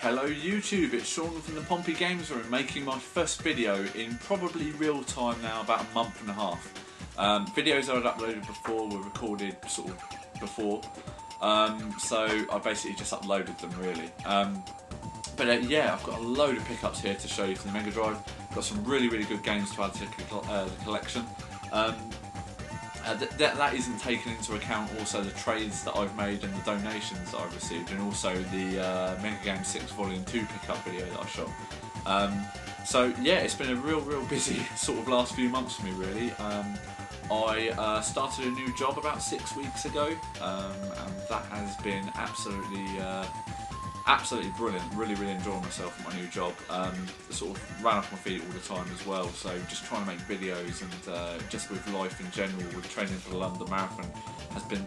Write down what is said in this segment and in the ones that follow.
Hello YouTube, it's Sean from the Pompey Games Room making my first video in probably real time now, about a month and a half. Videos I'd uploaded before were recorded sort of before, so I basically just uploaded them really. Yeah, I've got a load of pickups here to show you from the Megadrive. Got some really good games to add to the collection. That isn't taken into account also the trades that I've made and the donations that I've received, and also the Mega Game 6 Volume 2 pickup video that I shot. So yeah, it's been a real busy sort of last few months for me really. I started a new job about 6 weeks ago, and that has been absolutely brilliant. Really enjoying myself at my new job. Sort of ran off my feet all the time as well, so just trying to make videos and just with life in general, with training for the London Marathon, has been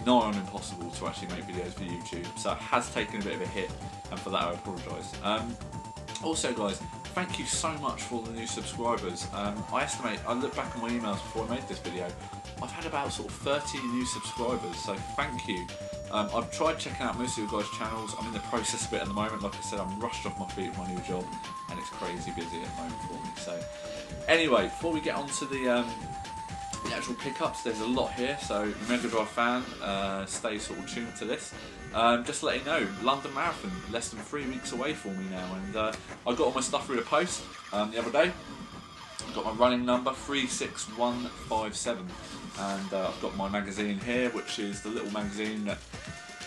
nigh on impossible to actually make videos for YouTube, so it has taken a bit of a hit, and for that I apologise. Also guys, thank you so much for all the new subscribers. I looked back on my emails before I made this video, I've had about sort of 30 new subscribers, so thank you. I've tried checking out most of your guys' channels. I'm in the process of it at the moment. Like I said, I'm rushed off my feet with my new job, and it's crazy busy at the moment for me. So anyway, before we get on to the actual pickups, there's a lot here, so Megadrive fan, stay sort of tuned to this. Just to let you know, London Marathon, less than 3 weeks away for me now, and I got all my stuff through the post the other day. I've got my running number 36157, and I've got my magazine here, which is the little magazine that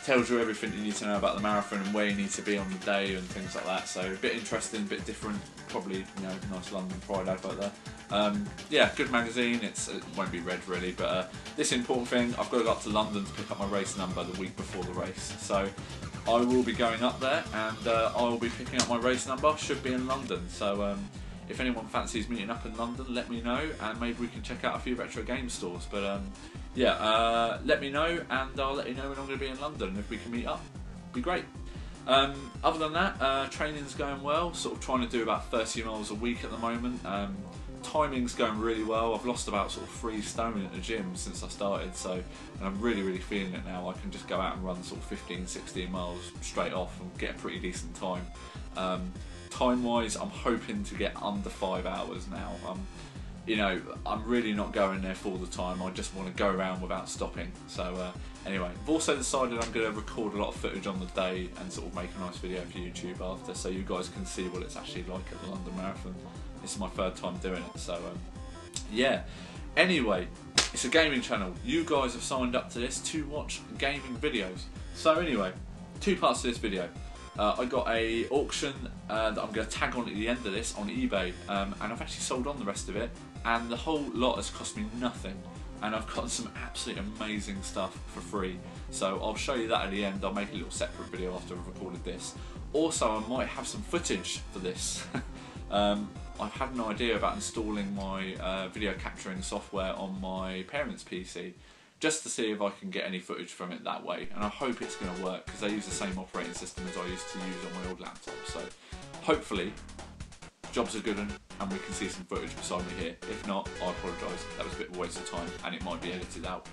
tells you everything you need to know about the marathon and where you need to be on the day and things like that. So a bit interesting, a bit different, probably, you know, nice London Pride advert there. Yeah, good magazine. It won't be read really, but this important thing, I've got to go up to London to pick up my race number the week before the race. So I will be going up there, and I will be picking up my race number. Should be in London. So if anyone fancies meeting up in London, let me know, and maybe we can check out a few retro game stores. But yeah, let me know, and I'll let you know when I'm going to be in London. If we can meet up, be great. Other than that, training's going well. Sort of trying to do about 30 miles a week at the moment. Timing's going really well. I've lost about sort of 3 stone at the gym since I started, so, and I'm really feeling it now. I can just go out and run sort of 15-16 miles straight off and get a pretty decent time. Time wise, I'm hoping to get under 5 hours now. You know, I'm really not going there full the time. I just want to go around without stopping. So anyway, I've also decided I'm going to record a lot of footage on the day and sort of make a nice video for YouTube after, so you guys can see what it's actually like at the London Marathon. This is my 3rd time doing it, so yeah. Anyway, it's a gaming channel. You guys have signed up to this to watch gaming videos. So anyway, 2 parts to this video. I got a auction that I'm going to tag on at the end of this on eBay, and I've actually sold on the rest of it, and the whole lot has cost me nothing, and I've gotten some absolutely amazing stuff for free. So I'll show you that at the end. I'll make a little separate video after I've recorded this. Also, I might have some footage for this. I've had an idea about installing my video capturing software on my parents' PC, just to see if I can get any footage from it that way, and I hope it's going to work because they use the same operating system as I used to use on my old laptop. So hopefully job's a good one and we can see some footage beside me here. If not, I apologise, that was a bit of a waste of time and it might be edited out.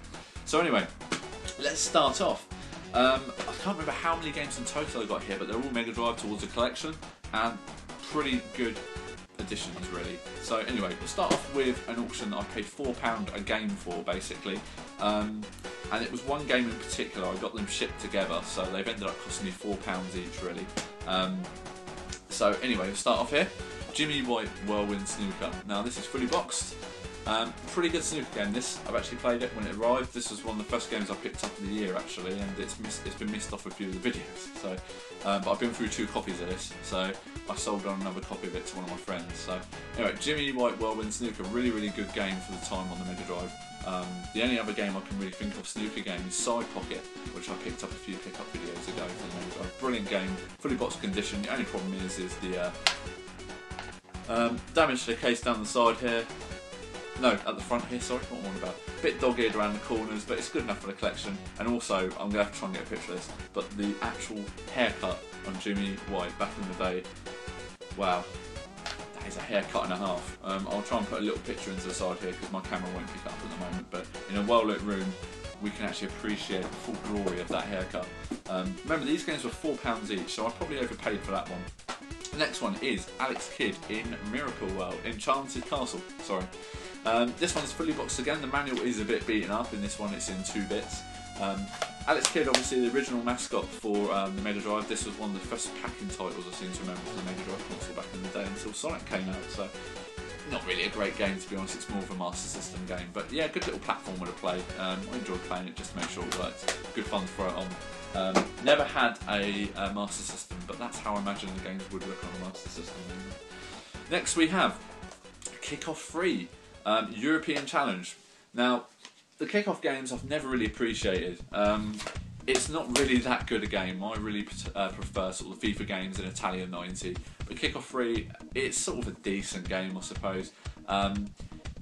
So anyway, let's start off. I can't remember how many games in total I got here, but they're all Mega Drive towards the collection, and pretty good additions really. So anyway, we'll start off with an auction that I paid £4 a game for basically, and it was one game in particular. I got them shipped together, so they've ended up costing me £4 each really. So anyway, we'll start off here. Jimmy White Whirlwind Snooker. Now this is fully boxed. Pretty good snooker game this. I've actually played it when it arrived. This was one of the first games I picked up of the year actually, and it's been missed off a few of the videos. So, but I've been through 2 copies of this, so I sold on another copy of it to one of my friends. So anyway, Jimmy White Whirlwind Snooker, really good game for the time on the Mega Drive. The only other game I can really think of snooker game is Side Pocket, which I picked up a few pickup videos ago for the Mega Drive. Brilliant game, fully boxed condition. The only problem is the damage to the case down the side here. No, at the front here, sorry, what am I on about? Bit dog-eared around the corners, but it's good enough for the collection. And also, I'm going to have to try and get a picture of this, but the actual haircut on Jimmy White back in the day, wow, that is a haircut and a half. I'll try and put a little picture into the side here because my camera won't pick it up at the moment, but in a well-lit room, we can actually appreciate the full glory of that haircut. Remember, these games were £4 each, so I probably overpaid for that one. The next one is Alex Kidd in Miracle World, Enchanted Castle, sorry. This one's fully boxed again. The manual is a bit beaten up. In this one it's in 2 bits. Alex Kidd, obviously the original mascot for the Megadrive. This was one of the first packing titles I seem to remember for the Megadrive console back in the day until Sonic came out. So not really a great game, to be honest. It's more of a Master System game, but yeah, good little platformer to play. I enjoyed playing it just to make sure it worked. Good fun to throw it on. Never had a Master System, but that's how I imagine the games would look on a Master System. Next we have Kickoff 3 European Challenge. Now, the Kickoff games I've never really appreciated. It's not really that good a game. I really prefer sort of the FIFA games in Italian 90. But Kickoff 3, it's sort of a decent game, I suppose.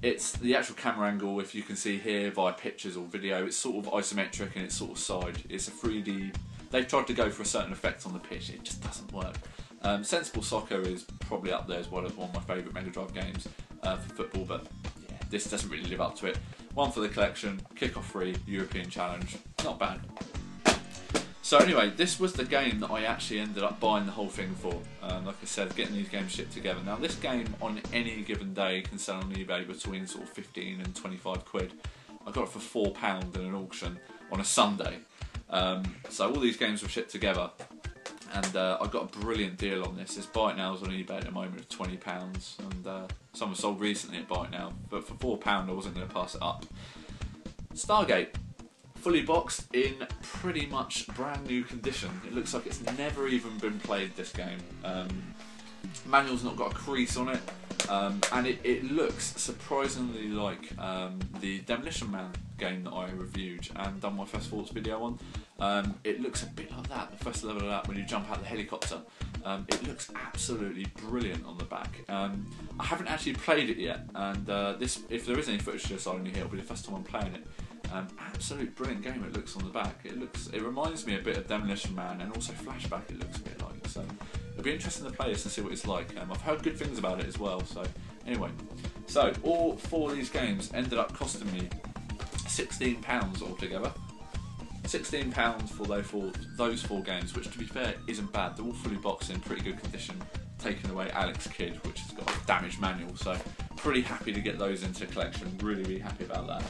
It's the actual camera angle, if you can see here via pictures or video, it's sort of isometric and it's sort of side. It's a 3D. They've tried to go for a certain effect on the pitch, it just doesn't work. Sensible Soccer is probably up there as well as one of my favourite Megadrive games for football, but yeah, this doesn't really live up to it. One for the collection, Kickoff 3 European Challenge, not bad. So anyway, this was the game that I actually ended up buying the whole thing for. Like I said, getting these games shipped together. Now this game on any given day can sell on eBay between sort of 15 and 25 quid. I got it for £4 in an auction on a Sunday. So all these games were shipped together, and I got a brilliant deal on this. This Buy It Now is on eBay at the moment at £20, and some were sold recently at Buy It Now, but for £4 I wasn't going to pass it up. Stargate. Fully boxed in pretty much brand new condition. It looks like it's never even been played, this game. Manual's not got a crease on it, and it looks surprisingly like the Demolition Man game that I reviewed and done my First Thoughts video on. It looks a bit like that, the first level of that when you jump out the helicopter. It looks absolutely brilliant on the back. I haven't actually played it yet, and if there is any footage to this, I'll only hear, it'll be the first time I'm playing it. Absolute brilliant game it looks on the back. It reminds me a bit of Demolition Man, and also Flashback it looks a bit like. So it'll be interesting to play this and see what it's like. I've heard good things about it as well. So anyway, so all 4 of these games ended up costing me £16 altogether. £16 for those 4 games, which to be fair isn't bad. They're all fully boxed in pretty good condition, taking away Alex Kidd, which has got a damaged manual. So pretty happy to get those into the collection. Really happy about that.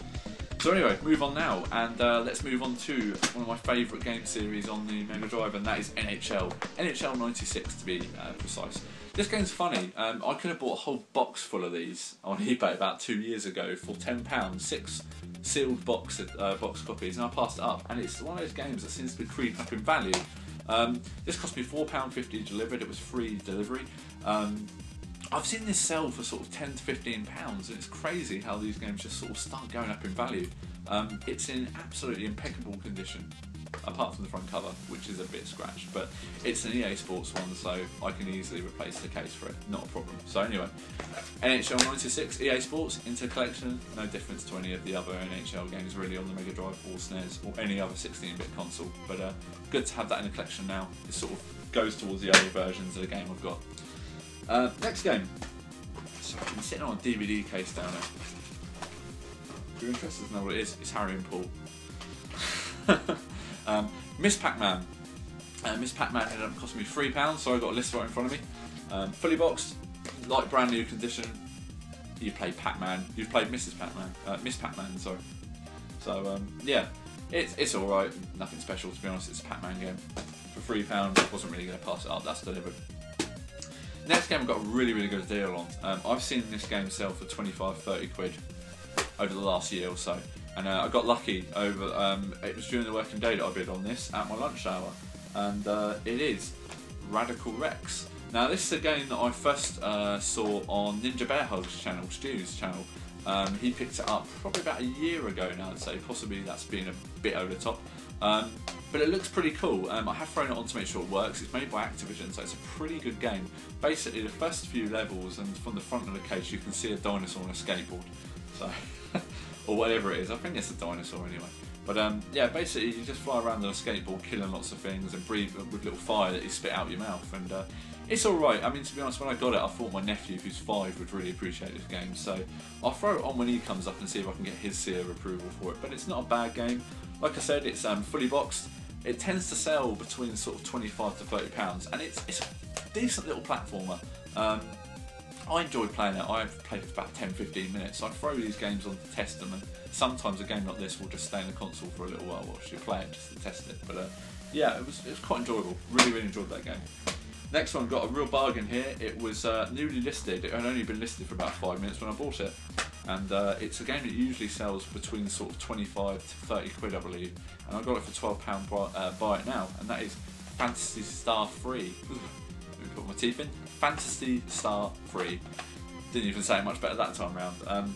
So anyway, move on now, and let's move on to one of my favourite game series on the Megadrive, and that is NHL. NHL 96 to be precise. This game's funny. I could have bought a whole box full of these on eBay about 2 years ago for £10, 6 sealed box copies, and I passed it up. And it's one of those games that seems to be creeping up in value. This cost me £4.50 delivered. It was free delivery. I've seen this sell for sort of £10 to £15, and it's crazy how these games just sort of start going up in value. It's in absolutely impeccable condition, apart from the front cover, which is a bit scratched, but it's an EA Sports one, so I can easily replace the case for it, not a problem. So anyway, NHL 96 EA Sports into collection, no difference to any of the other NHL games really on the Mega Drive or SNES or any other 16-bit console, but good to have that in the collection now. It sort of goes towards the other versions of the game I've got. Next game. So I've been sitting on a DVD case down there. If you're interested to know what it is, it's Harry and Paul. Miss Pac-Man. Miss Pac-Man ended up costing me £3, so I've got a list right in front of me. Fully boxed, like brand new condition. You played Pac-Man. You've played Mrs. Pac-Man. Miss Pac-Man, sorry. So yeah, it's alright. Nothing special, to be honest. It's a Pac-Man game. For £3, wasn't really going to pass it up. That's delivered. Next game I've got a really good deal on. I've seen this game sell for 25-30 quid over the last year or so, and I got lucky over, it was during the working day that I bid on this at my lunch hour, and it is Radical Rex. Now this is a game that I first saw on Ninja Bear Hug's channel, Stu's channel. He picked it up probably about a year ago now, I'd say. Possibly that's been a bit over the top. But it looks pretty cool. I have thrown it on to make sure it works. It's made by Activision, so it's a pretty good game. Basically, the first few levels, and from the front of the case, you can see a dinosaur on a skateboard. So, or whatever it is. I think it's a dinosaur anyway. But yeah, basically, you just fly around on a skateboard, killing lots of things, and breathe with little fire that you spit out your mouth. And It's alright. I mean, to be honest, when I got it, I thought my nephew, who's 5, would really appreciate this game. So I'll throw it on when he comes up and see if I can get his seal of approval for it. But it's not a bad game. Like I said, it's fully boxed. It tends to sell between sort of £25 to £30, and it's a decent little platformer. I enjoy playing it. I've played it for about 10-15 minutes. So I throw these games on to test them, and sometimes a game like this will just stay in the console for a little while whilst you play it just to test it. But yeah, it was quite enjoyable. Really enjoyed that game. Next one, got a real bargain here. It was newly listed. It had only been listed for about 5 minutes when I bought it, and it's a game that usually sells between sort of 25 to 30 quid, I believe. And I got it for £12 buy it now, and that is Phantasy Star 3. Let me put my teeth in. Phantasy Star 3. Didn't even say it much better that time round.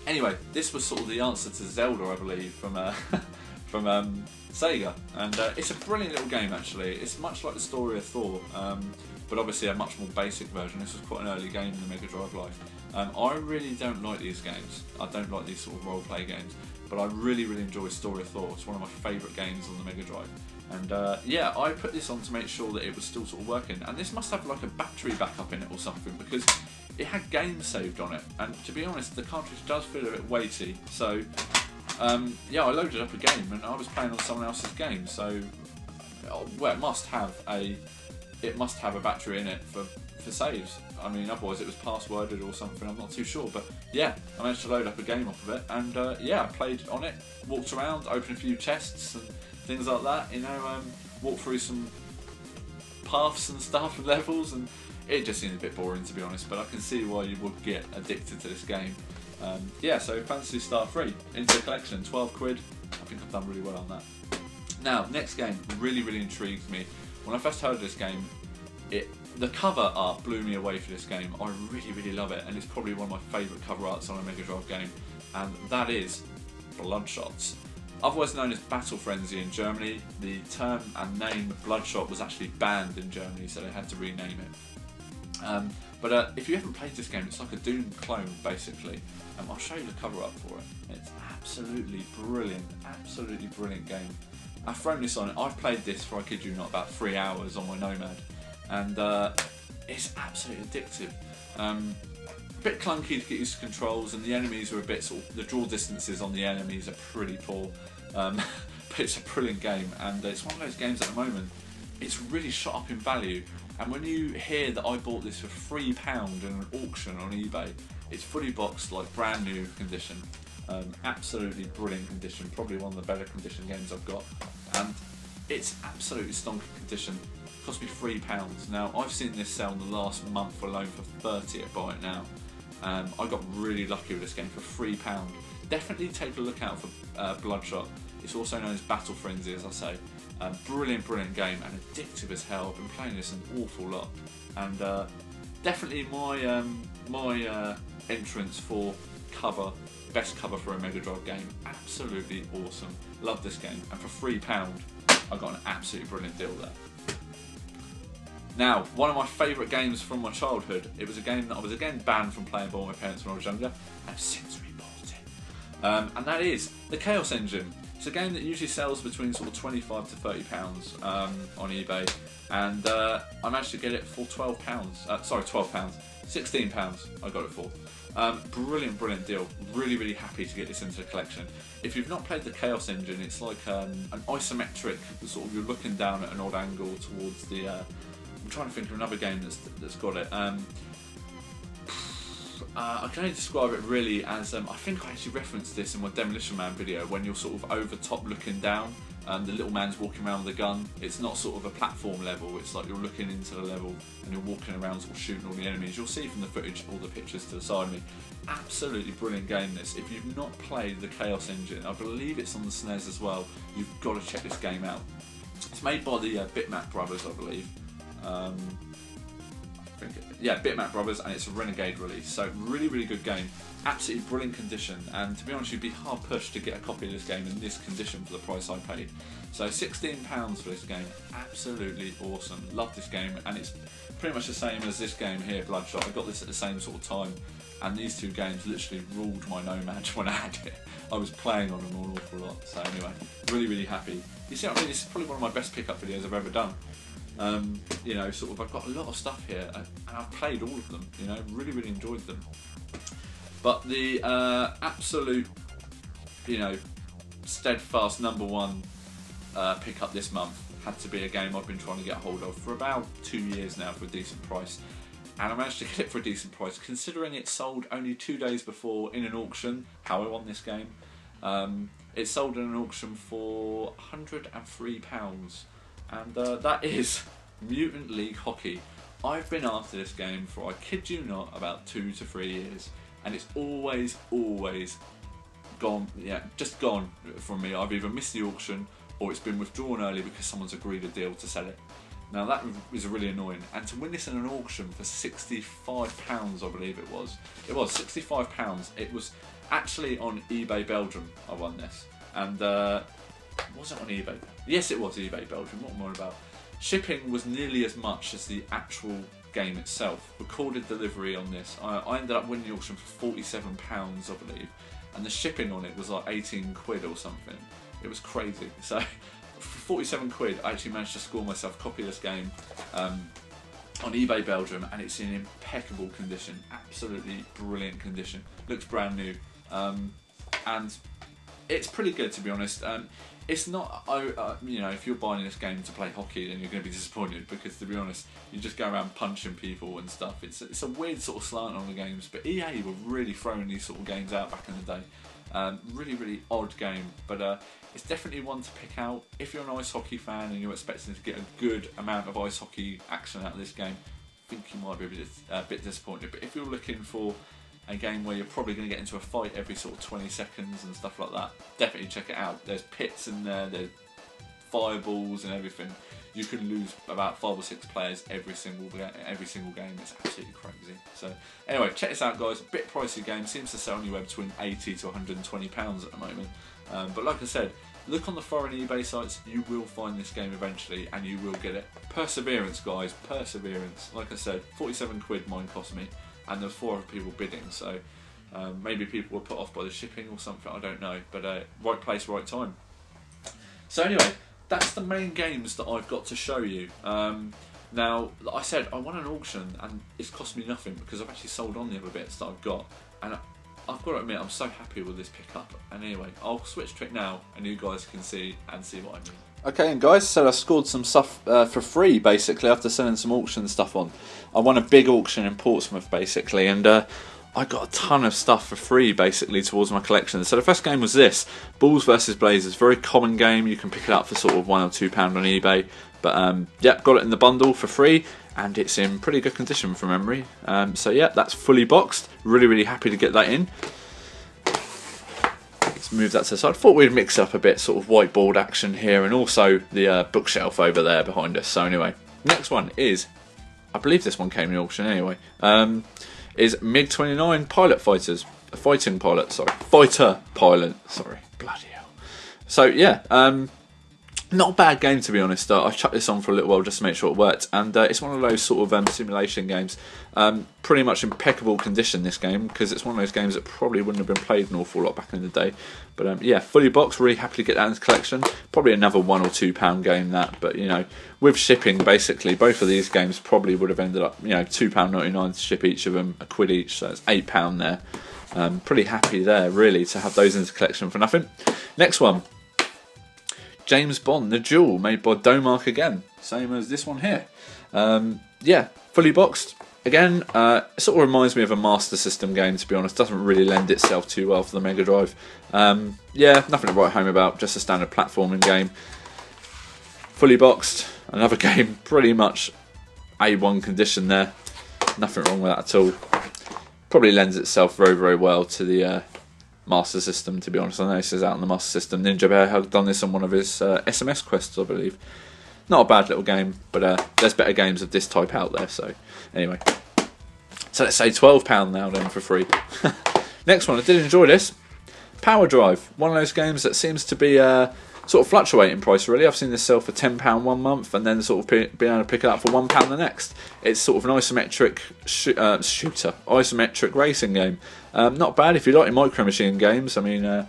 Anyway, this was sort of the answer to Zelda, I believe, from from Sega, and it's a brilliant little game actually. It's much like the Story of Thor, but obviously a much more basic version. This was quite an early game in the Megadrive life. I really don't like these games. I don't like these sort of role-play games, but I really enjoy Story of Thor. It's one of my favourite games on the Megadrive. And yeah, I put this on to make sure that it was still sort of working, and this must have like a battery backup in it or something, because it had games saved on it, and to be honest, the cartridge does feel a bit weighty. So yeah, I loaded up a game and I was playing on someone else's game, so well, it must have a battery in it for saves. I mean, otherwise it was passworded or something, I'm not too sure. But yeah, I managed to load up a game off of it, and yeah, I played on it, walked around, opened a few chests and things like that, you know, walked through some paths and stuff and levels, and it just seemed a bit boring, to be honest, but I can see why you would get addicted to this game. Yeah, so Phantasy Star 3 into the collection, 12 quid. I think I've done really well on that. Now, next game really intrigued me. When I first heard of this game, the cover art blew me away for this game. I really love it, and it's probably one of my favourite cover arts on a Mega Drive game, and that is Bloodshots. Otherwise known as Battle Frenzy in Germany, the term and name Bloodshot was actually banned in Germany, so they had to rename it. But if you haven't played this game, it's like a Doom clone, basically. I'll show you the cover art for it. It's absolutely brilliant game. I've thrown this on. I've played this for, I kid you not, about 3 hours on my Nomad, and it's absolutely addictive. A bit clunky to get used to controls, and the enemies are a bit sort of, the draw distances on the enemies are pretty poor. But it's a brilliant game, and it's one of those games at the moment. It's really shot up in value, and when you hear that I bought this for £3 in an auction on eBay, it's fully boxed, like brand new condition. Absolutely brilliant condition, probably one of the better condition games I've got, and it's absolutely stonking condition. It cost me £3. Now, I've seen this sell in the last month alone for 30 at Buy It Now. I got really lucky with this game for £3. Definitely take a look out for Bloodshot. It's also known as Battle Frenzy, as I say. Brilliant game, and addictive as hell. I've been playing this an awful lot, and definitely my my entrance for cover, best cover for a Mega Drive game. Absolutely awesome. Love this game, and for £3, I got an absolutely brilliant deal there. Now, one of my favourite games from my childhood. It was a game that I was again banned from playing by my parents when I was younger. I've since rebought it, and that is the Chaos Engine. It's a game that usually sells between sort of £25 to £30 on eBay, and I managed to get it for £12. Sorry, £12. £16 I got it for. Brilliant deal. Really happy to get this into the collection. If you've not played the Chaos Engine, it's like an isometric sort of, you're looking down at an odd angle towards the. I'm trying to think of another game that's got it. I can only describe it really as, I think I actually referenced this in my Demolition Man video, when you're sort of over top looking down, the little man's walking around with a gun. It's not sort of a platform level, it's like you're looking into the level and you're walking around sort of shooting all the enemies. You'll see from the footage, all the pictures to the side of me. Absolutely brilliant game this. If you've not played the Chaos Engine, I believe it's on the SNES as well, you've got to check this game out. It's made by the Bitmap Brothers, I believe. Yeah, Bitmap Brothers, and it's a Renegade release, so really good game, absolutely brilliant condition, and to be honest, you'd be hard pushed to get a copy of this game in this condition for the price I paid. So £16 for this game, absolutely awesome. Love this game, and it's pretty much the same as this game here, Bloodshot. I got this at the same sort of time, and these two games literally ruled my Nomad when I had it. I was playing on them an awful lot, so anyway, really happy. You see what I mean? This is probably one of my best pickup videos I've ever done. You know, sort of I've got a lot of stuff here, and I've played all of them. You know, really enjoyed them. But the absolute, you know, steadfast #1 pickup this month had to be a game I've been trying to get hold of for about 2 years now for a decent price. And I managed to get it for a decent price, considering it sold only 2 days before in an auction. How I won this game. It sold in an auction for £103, and that is Mutant League Hockey. I've been after this game for, I kid you not, about 2 to 3 years, and it's always gone, yeah, just gone from me. I've either missed the auction or it's been withdrawn early because someone's agreed a deal to sell it. Now that was really annoying, and to win this in an auction for £65, I believe it was £65. It was actually on eBay Belgium. I won this, and was it on eBay? Yes, it was eBay Belgium. What am I on about? Shipping was nearly as much as the actual game itself. Recorded delivery on this, I ended up winning the auction for £47, I believe, and the shipping on it was like 18 quid or something. It was crazy. So for 47 quid, I actually managed to score myself a copy of this game on eBay Belgium, and it's in impeccable condition, absolutely brilliant condition. Looks brand new, and it's pretty good, to be honest. It's not, you know, if you're buying this game to play hockey, then you're going to be disappointed, because, to be honest, you just go around punching people and stuff. It's a weird sort of slant on the games, but EA were really throwing these sort of games out back in the day. Really odd game, but it's definitely one to pick out. If you're an ice hockey fan and you're expecting to get a good amount of ice hockey action out of this game, I think you might be a bit disappointed. But if you're looking for a game where you're probably going to get into a fight every sort of 20 seconds and stuff like that, definitely check it out. There's pits in there, there's fireballs and everything. You can lose about 5 or 6 players every single game. It's absolutely crazy. So anyway, check this out, guys. A bit pricey game. Seems to sell anywhere between £80 to £120 at the moment. But like I said, look on the foreign eBay sites. You will find this game eventually, and you will get it. Perseverance, guys. Perseverance. Like I said, 47 quid mine cost me, and there were 4 other people bidding. So maybe people were put off by the shipping or something. I don't know. But right place, right time. So anyway, that's the main games that I've got to show you. Now, like I said, I won an auction and it's cost me nothing because I've actually sold on the other bits that I've got. And I've got to admit, I'm so happy with this pickup. And anyway, I'll switch to it now and you guys can see what I mean. Okay, and guys, so I scored some stuff for free, basically, after selling some auction stuff on. I won a big auction in Portsmouth, basically, and I got a ton of stuff for free, basically, towards my collection. So the first game was this, Bulls vs Blazers. Very common game. You can pick it up for sort of £1 or £2 on eBay. But yeah, got it in the bundle for free, and it's in pretty good condition from memory. So yeah, that's fully boxed. Really happy to get that in. Let's move that to the side. Thought we'd mix up a bit, sort of whiteboard action here, and also the bookshelf over there behind us. So anyway, next one is, I believe this one came in auction anyway. Is MiG-29 pilot fighters, fighter pilot, sorry, bloody hell. So yeah, not a bad game, to be honest. I chucked this on for a little while just to make sure it worked, and it's one of those sort of simulation games. Pretty much impeccable condition, this game, because it's one of those games that probably wouldn't have been played an awful lot back in the day. But yeah, fully boxed, really happy to get that in the collection. Probably another £1 or £2 game, that, but you know, with shipping, basically, both of these games probably would have ended up, you know, £2.99 to ship each of them, £1 each, so it's £8 there. Pretty happy there, really, to have those in the collection for nothing. Next one, James Bond, The Duel, made by Domark again, same as this one here. Yeah, fully boxed. Again, it sort of reminds me of a Master System game, to be honest. Doesn't really lend itself too well for the Megadrive. Yeah, nothing to write home about, just a standard platforming game. Fully boxed, another game, pretty much A1 condition there. Nothing wrong with that at all. Probably lends itself very well to the Master System, to be honest. I know this is out on the Master System. Ninja Bear had done this on one of his SMS quests, I believe. Not a bad little game, but there's better games of this type out there. So anyway, so let's say £12 now then for free. Next one, I did enjoy this. Power Drive, one of those games that seems to be sort of fluctuating in price, really. I've seen this sell for £10 one month and then sort of being able to pick it up for £1 the next. It's sort of an isometric isometric racing game. Not bad if you like your Micro Machine games. I mean,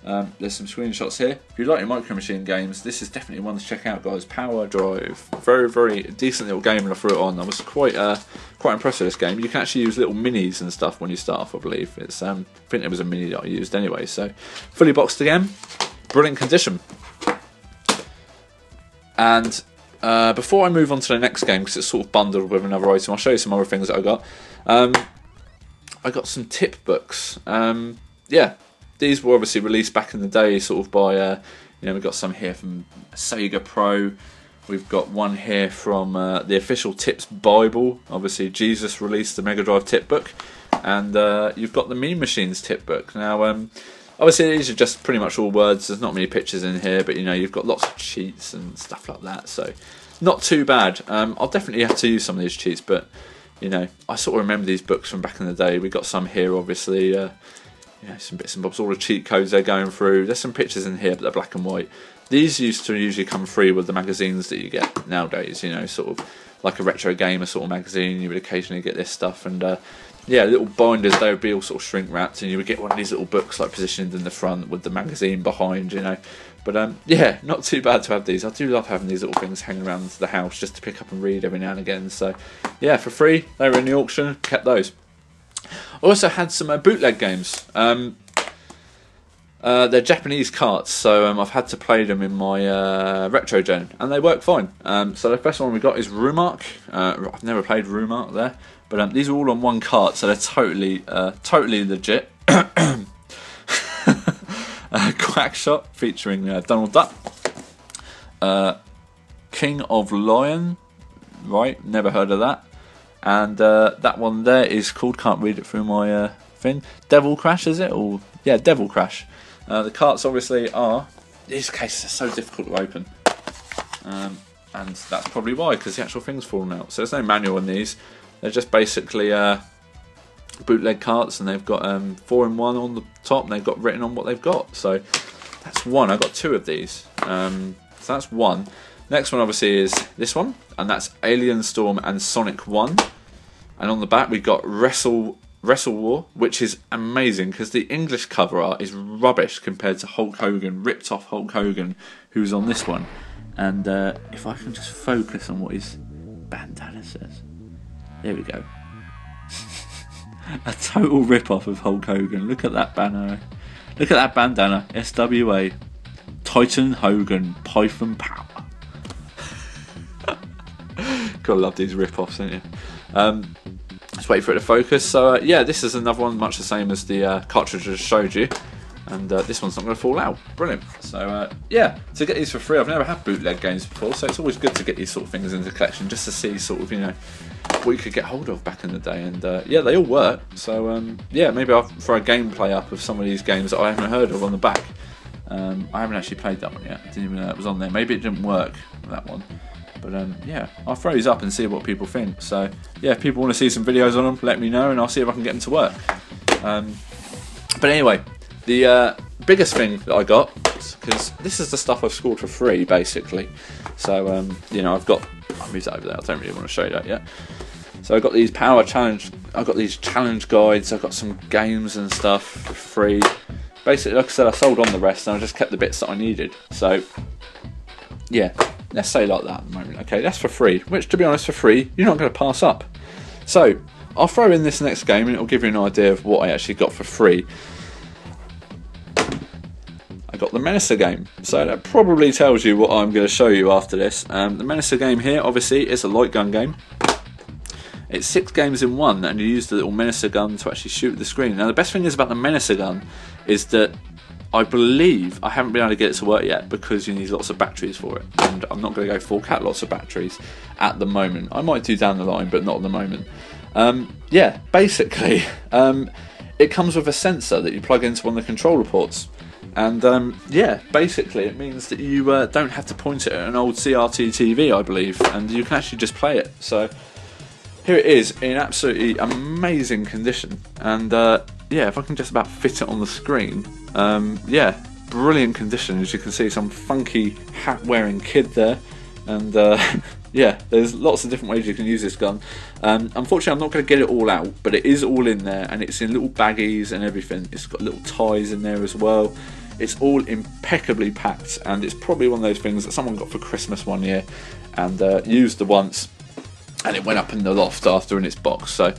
There's some screenshots here. If you like your Micro Machine games, this is definitely one to check out, guys. Power Drive, very, very decent little game when I threw it on. I was quite impressed with this game. You can actually use little minis and stuff when you start off, I believe. It's I think it was a mini that I used anyway. So fully boxed again, brilliant condition. And before I move on to the next game, because it's sort of bundled with another item, I'll show you some other things that I got. I got some tip books. Yeah. These were obviously released back in the day, sort of by, you know, we've got some here from Sega Pro. We've got one here from the official Tips Bible. Obviously, Jesus released the Megadrive tip book. And you've got the Mean Machines tip book. Now, obviously, these are just pretty much all words. There's not many pictures in here, but, you know, you've got lots of cheats and stuff like that. So, not too bad. I'll definitely have to use some of these cheats, but, you know, I sort of remember these books from back in the day. We got some here, obviously. You know, some bits and bobs, all the cheat codes they're going through. There's some pictures in here, but they're black and white. These used to usually come free with the magazines that you get nowadays, you know, sort of like a retro gamer sort of magazine. You would occasionally get this stuff, and yeah, little binders, they would be all sort of shrink wrapped, and you would get one of these little books like positioned in the front with the magazine behind, you know. But yeah, not too bad to have these. I do love having these little things hanging around the house just to pick up and read every now and again. So yeah, for free, they were in the auction, kept those. I also had some bootleg games. They're Japanese carts, so I've had to play them in my retro gen, and they work fine. So the first one we got is Rumark. I've never played Rumark there, but these are all on one cart, so they're totally legit. Quackshot featuring Donald Duck. King of Lion, right? Never heard of that. And that one there is called, can't read it through my thing, Devil Crash, is it? Or yeah, Devil Crash. The carts obviously are, these cases are so difficult to open. And that's probably why, because the actual thing's fallen out. So there's no manual on these. They're just basically bootleg carts, and they've got 4-in-1 on the top, and they've got written on what they've got. So that's one. I got two of these. So that's one. Next one obviously is this one, and that's Alien Storm and Sonic 1. And on the back we got Wrestle War, which is amazing because the English cover art is rubbish compared to Hulk Hogan, ripped off Hulk Hogan, who's on this one. And if I can just focus on what his bandana says. There we go. A total rip-off of Hulk Hogan. Look at that banner. Look at that bandana. SWA. Titan Hogan. Python Power. Gotta love these rip-offs, don't you? Let's wait for it to focus. So yeah, this is another one much the same as the cartridge I just showed you. And this one's not going to fall out. Brilliant. So yeah, to get these for free, I've never had bootleg games before, so it's always good to get these sort of things into the collection just to see sort of, you know, what you could get hold of back in the day. And yeah, they all work. So yeah, maybe I'll throw a gameplay up of some of these games that I haven't heard of on the back. I haven't actually played that one yet. I didn't even know it was on there. Maybe it didn't work, that one. But yeah, I'll throw these up and see what people think. So yeah, if people want to see some videos on them, let me know and I'll see if I can get them to work. But anyway, the biggest thing that I got, because this is the stuff I've scored for free basically. So you know, I've moved that over there. I don't really want to show you that yet. So I've got these power challenge. I've got these challenge guides. I've got some games and stuff for free. Basically, like I said, I sold on the rest and I just kept the bits that I needed. So yeah, let's say like that at the moment. Okay, that's for free, which to be honest, for free, you're not going to pass up. So I'll throw in this next game and it'll give you an idea of what I actually got for free. I got the Menacer game, so that probably tells you what I'm going to show you after this. The Menacer game here, obviously, is a light gun game. It's 6 games in one, and you use the little Menacer gun to actually shoot at the screen. Now the best thing is about the Menacer gun is that I believe, I haven't been able to get it to work yet because you need lots of batteries for it, and I'm not going to go full cat lots of batteries at the moment. I might do down the line, but not at the moment. Yeah, basically, it comes with a sensor that you plug into one of the controller ports. And yeah, basically it means that you don't have to point it at an old CRT TV, I believe, and you can actually just play it. So here it is in absolutely amazing condition, and yeah, if I can just about fit it on the screen, yeah, brilliant condition. As you can see, some funky hat-wearing kid there, and yeah, there's lots of different ways you can use this gun. Unfortunately, I'm not going to get it all out, but it is all in there, and it's in little baggies and everything. It's got little ties in there as well. It's all impeccably packed, and it's probably one of those things that someone got for Christmas one year and used it once, and it went up in the loft after in its box. So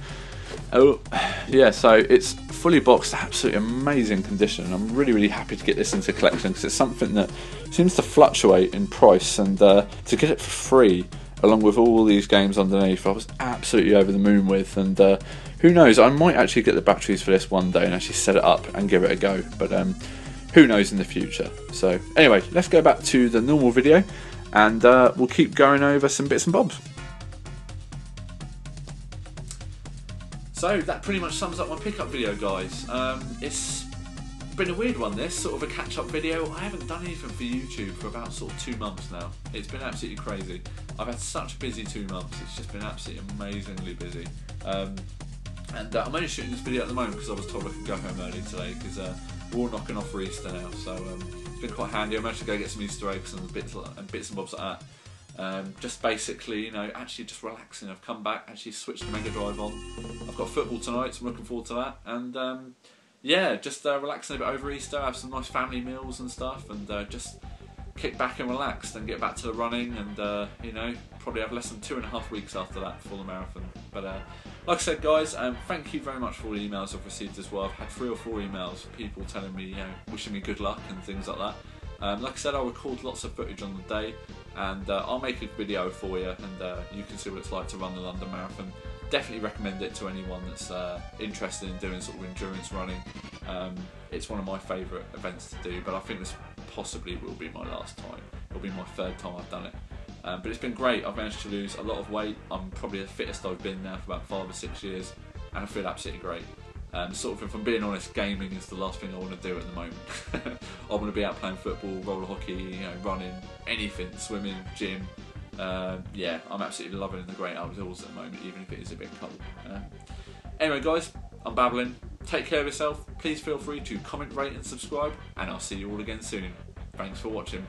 yeah, so it's fully boxed, absolutely amazing condition, and I'm really happy to get this into collection because it's something that seems to fluctuate in price, and to get it for free along with all these games underneath, I was absolutely over the moon with. And who knows, I might actually get the batteries for this one day and actually set it up and give it a go, but who knows in the future. So anyway, let's go back to the normal video, and we'll keep going over some bits and bobs. So that pretty much sums up my pickup video, guys. It's been a weird one, this sort of a catch-up video. I haven't done anything for YouTube for about sort of 2 months now. It's been absolutely crazy. I've had such a busy 2 months. It's just been absolutely amazingly busy. And I'm only shooting this video at the moment because I was told I could go home early today, because we're all knocking off for Easter now. So it's been quite handy. I managed to go get some Easter eggs and bits and bobs like that. Just basically, you know, actually just relaxing. I've come back, actually switched the Megadrive on. I've got football tonight, so I'm looking forward to that. And yeah, just relaxing a bit over Easter, have some nice family meals and stuff, and just kick back and relax, then get back to the running, and you know, probably have less than 2.5 weeks after that for the marathon. But like I said, guys, thank you very much for all the emails I've received as well. I've had 3 or 4 emails, people telling me, you know, wishing me good luck and things like that. Like I said, I'll record lots of footage on the day, and I'll make a video for you, and you can see what it's like to run the London Marathon. Definitely recommend it to anyone that's interested in doing sort of endurance running. It's one of my favourite events to do, but I think this possibly will be my last time. It'll be my 3rd time I've done it. But it's been great. I've managed to lose a lot of weight. I'm probably the fittest I've been now for about 5 or 6 years, and I feel absolutely great. Sort of, if I'm being honest, gaming is the last thing I want to do at the moment. I want to be out playing football, roller hockey, you know, running, anything, swimming, gym. Yeah, I'm absolutely loving the great outdoors at the moment, even if it is a bit cold. Anyway, guys, I'm babbling. Take care of yourself. Please feel free to comment, rate and subscribe, and I'll see you all again soon. Thanks for watching.